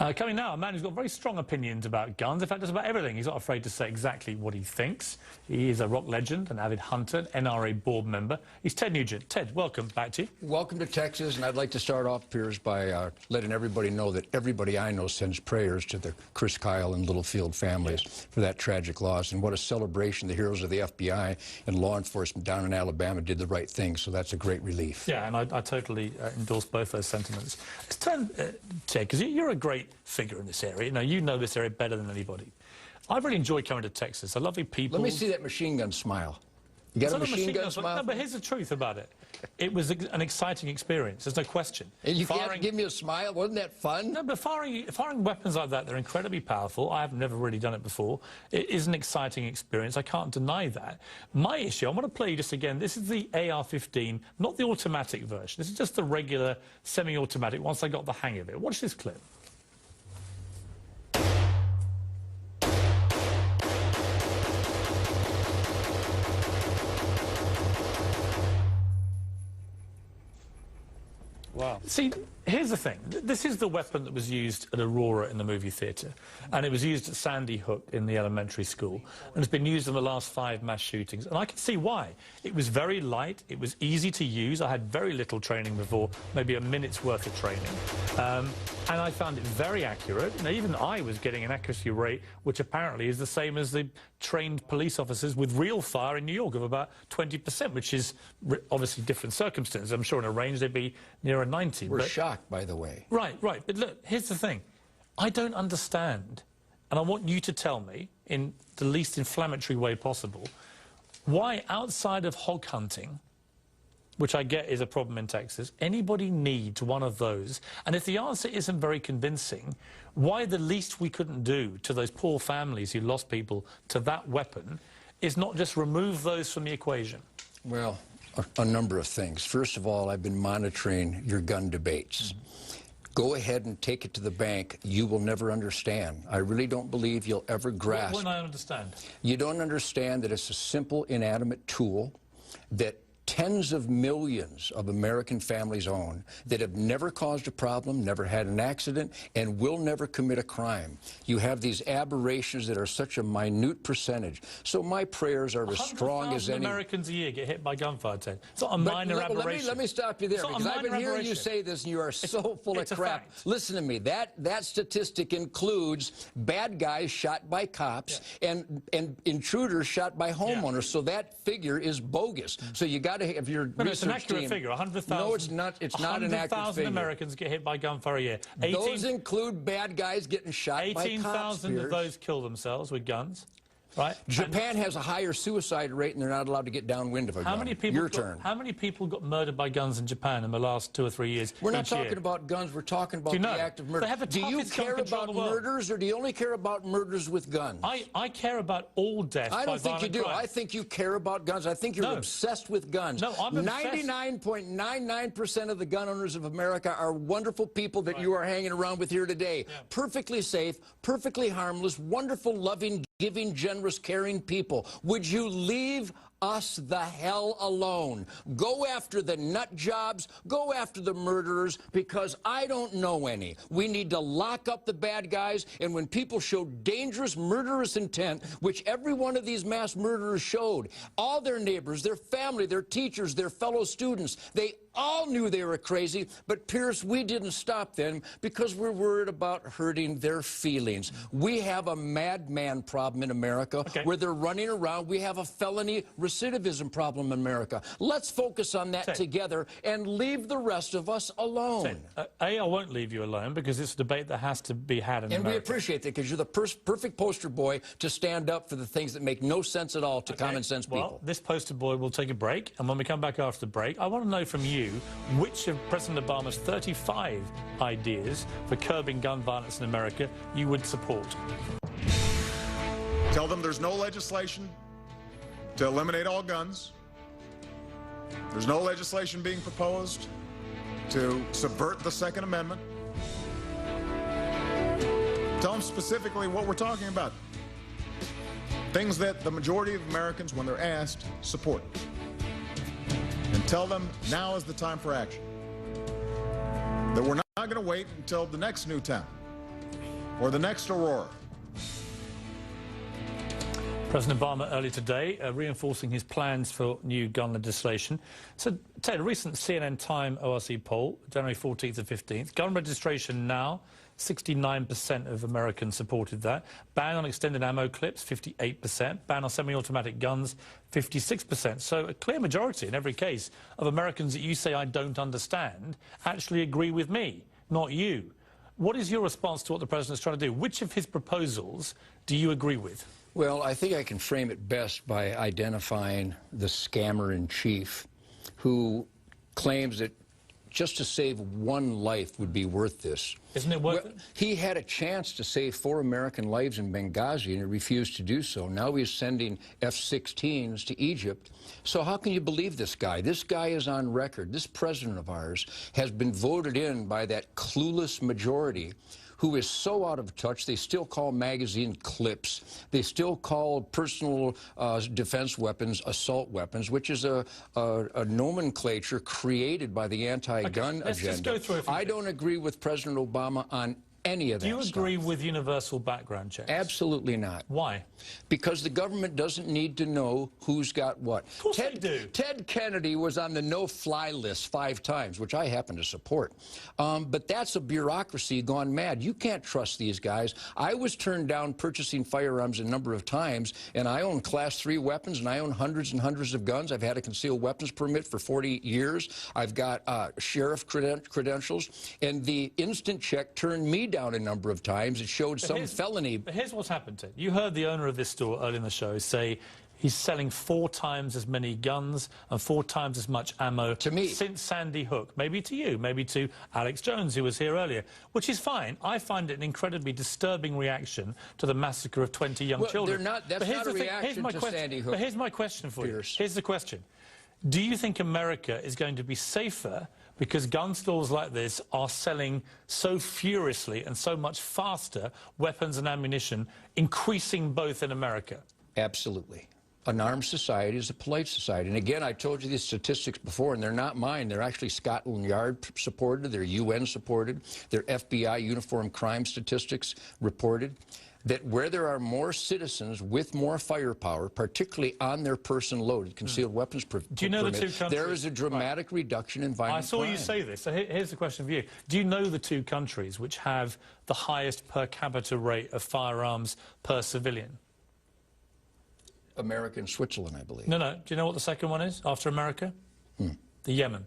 Coming now, a man who's got very strong opinions about guns. In fact, just about everything. He's not afraid to say exactly what he thinks. He is a rock legend, an avid hunter, NRA board member. He's Ted Nugent. Ted, welcome back to you. Welcome to Texas, and I'd like to start off, Piers, by letting everybody know that everybody I know sends prayers to the Chris Kyle and Littlefield families for that tragic loss. And what a celebration. The heroes of the FBI and law enforcement down in Alabama did the right thing, so that's a great relief. Yeah, and I totally endorse both those sentiments. Let's turn, Ted, because you're a great figure in this area. You know this area better than anybody. I've really enjoyed coming to Texas. I love the people. Let me see that machine gun smile. You got a machine gun smile? No, but here's the truth about it. It was an exciting experience. There's no question. And you can't give me a smile? Wasn't that fun? No, but firing weapons like that, they're incredibly powerful. I have never really done it before. It is an exciting experience. I can't deny that. My issue, I want to play you just again. This is the AR-15, not the automatic version. This is just the regular semi-automatic once I got the hang of it. Watch this clip. Wow. See, here's the thing. This is the weapon that was used at Aurora in the movie theatre, and it was used at Sandy Hook in the elementary school, and it's been used in the last 5 mass shootings. And I can see why. It was very light. It was easy to use. I had very little training before, maybe a minute's worth of training. And I found it very accurate. Even I was getting an accuracy rate which apparently is the same as the trained police officers with real fire in New York of about 20%, which is obviously different circumstances. I'm sure in a range they'd be nearer 90. We're shocked, by the way. Right. But look, here's the thing. I don't understand, and I want you to tell me, in the least inflammatory way possible, why outside of hog hunting, which I get is a problem in Texas, anybody needs one of those. And if the answer isn't very convincing, why the least we couldn't do to those poor families who lost people to that weapon is not just remove those from the equation? Well, a number of things. First of all, I've been monitoring your gun debates. Go ahead and take it to the bank. You will never understand. I really don't believe you'll ever grasp. When I understand? You don't understand that it's a simple, inanimate tool that tens of millions of American families own, that have never caused a problem, never had an accident, and will never commit a crime. You have these aberrations that are such a minute percentage. So my prayers are as strong as any. Americans a year get hit by gunfire, Ted. It's not a minor aberration. Let me stop you there, because I've been hearing you say this, and you are so full of crap. Listen to me. That statistic includes bad guys shot by cops and intruders shot by homeowners. So that figure is bogus. So you got to, if your research it's an accurate team, figure. 100,000. No, it's not. It's not an accurate figure. 100,000 Americans get hit by gunfire a year. Those include bad guys getting shot by cops. 18,000 of those kill themselves with guns. Right? Japan has a higher suicide rate, and they're not allowed to get downwind of a gun. How many people got murdered by guns in Japan in the last 2 or 3 years? We're not talking about guns. We're talking about the act of murder. Do you care about murders, or do you only care about murders with guns? I care about all deaths by violent crime. I don't think you do. I think you care about guns. I think you're obsessed with guns. No, I'm obsessed. 99.99% of the gun owners of America are wonderful people that you are hanging around with here today. Yeah. Perfectly safe, perfectly harmless, wonderful, loving, giving, generous, caring people. Would you leave us the hell alone? Go after the nut jobs, go after the murderers, because I don't know any. We need to lock up the bad guys, and when people show dangerous, murderous intent, which every one of these mass murderers showed, all their neighbors, their family, their teachers, their fellow students, they all knew they were crazy, but Pierce, we didn't stop them because we're worried about hurting their feelings. We have a madman problem in America where they're running around. We have a felony recidivism problem in America. Let's focus on that together and leave the rest of us alone. I won't leave you alone, because it's a debate that has to be had in America. And we appreciate that, because you're the perfect poster boy to stand up for the things that make no sense at all to common sense people. Well, this poster boy will take a break, and when we come back after the break, I want to know from you which of President Obama's 35 ideas for curbing gun violence in America you would support. Tell them there's no legislation to eliminate all guns. There's no legislation being proposed to subvert the Second Amendment. Tell them specifically what we're talking about. Things that the majority of Americans, when they're asked, support. And tell them now is the time for action. That we're not going to wait until the next Newtown or the next Aurora. President Obama earlier today reinforcing his plans for new gun legislation. So, Ted, a recent CNN Time ORC poll, January 14th and 15th, gun registration now, 69% of Americans supported that. Ban on extended ammo clips, 58%. Ban on semi-automatic guns, 56%. So a clear majority in every case of Americans that you say I don't understand actually agree with me, not you. What is your response to what the president is trying to do? Which of his proposals do you agree with? Well, I think I can frame it best by identifying the scammer-in-chief who claims that just to save one life would be worth this. Isn't it worth it? He had a chance to save 4 American lives in Benghazi, and he refused to do so. Now he's sending F-16s to Egypt. So how can you believe this guy? This guy is on record. This president of ours has been voted in by that clueless majority who is so out of touch, they still call magazine clips. They still call personal defense weapons assault weapons, which is a nomenclature created by the anti-gun let's agenda. just go through a few I don't agree with President Obama on any of that. Do you agree with universal background checks? Absolutely not. Why? Because the government doesn't need to know who's got what. Of course they do. Ted Kennedy was on the no-fly list 5 times, which I happen to support. But that's a bureaucracy gone mad. You can't trust these guys. I was turned down purchasing firearms a number of times, and I own Class 3 weapons, and I own hundreds and hundreds of guns. I've had a concealed weapons permit for 40 years. I've got sheriff credentials, and the instant check turned me down a number of times. It showed some felony. But here's what's happened, Ted. You heard the owner of this store earlier in the show say he's selling 4 times as many guns and 4 times as much ammo to me since Sandy Hook. Maybe to you, maybe to Alex Jones, who was here earlier, which is fine. I find it an incredibly disturbing reaction to the massacre of 20 young children. That's not a reaction to Sandy Hook. But here's my question for Piers. you. Here's the question. Do you think America is going to be safer because gun stores like this are selling so furiously and so much faster weapons and ammunition, increasing both in America? Absolutely. An armed society is a polite society. And again, I told you these statistics before, and they're not mine. They're actually Scotland Yard supported. They're UN supported. They're FBI uniform crime statistics reported. That where there are more citizens with more firepower, particularly on their person loaded concealed weapons permit, Do you know the 2 countries? there is a dramatic reduction in violent crime. I saw you say this. So here's the question for you. Do you know the 2 countries which have the highest per capita rate of firearms per civilian? America and Switzerland, I believe. No. Do you know what the second one is after America? The Yemen.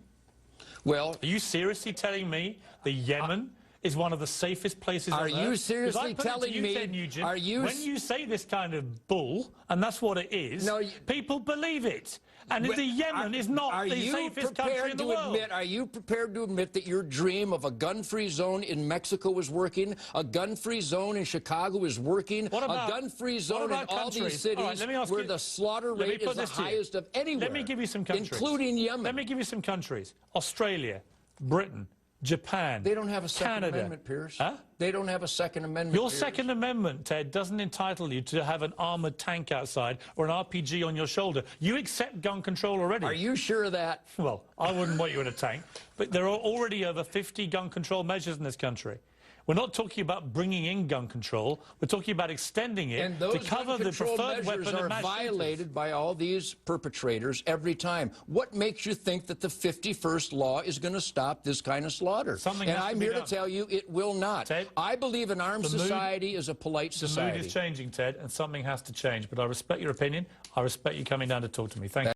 Well, are you seriously telling me the Yemen is one of the safest places on earth? Are you seriously telling me? Ted Nugent, are you? When you say this kind of bull, and that's what it is, people believe it. And the Yemen is not the safest country in the world. Are you prepared to admit that your dream of a gun-free zone in Mexico is working, a gun-free zone in Chicago is working, a gun-free zone in all these cities where the slaughter rate is the highest of anywhere? Let me give you some countries. Including Yemen. Let me give you some countries. Australia, Britain, Japan, They don't have a Second Canada. Amendment, Piers. Huh? They don't have a Second Amendment, Your Piers. Second Amendment, Ted, doesn't entitle you to have an armoured tank outside or an RPG on your shoulder. You accept gun control already. Are you sure of that? Well, I wouldn't want you in a tank. But there are already over 50 gun control measures in this country. We're not talking about bringing in gun control. We're talking about extending it to cover the preferred weapon of mass shooters. Violated by all these perpetrators every time. What makes you think that the 51st law is going to stop this kind of slaughter? And I'm here to tell you it will not. Ted, I believe an armed society is a polite society. The mood is changing, Ted, and something has to change. But I respect your opinion. I respect you coming down to talk to me. Thank you.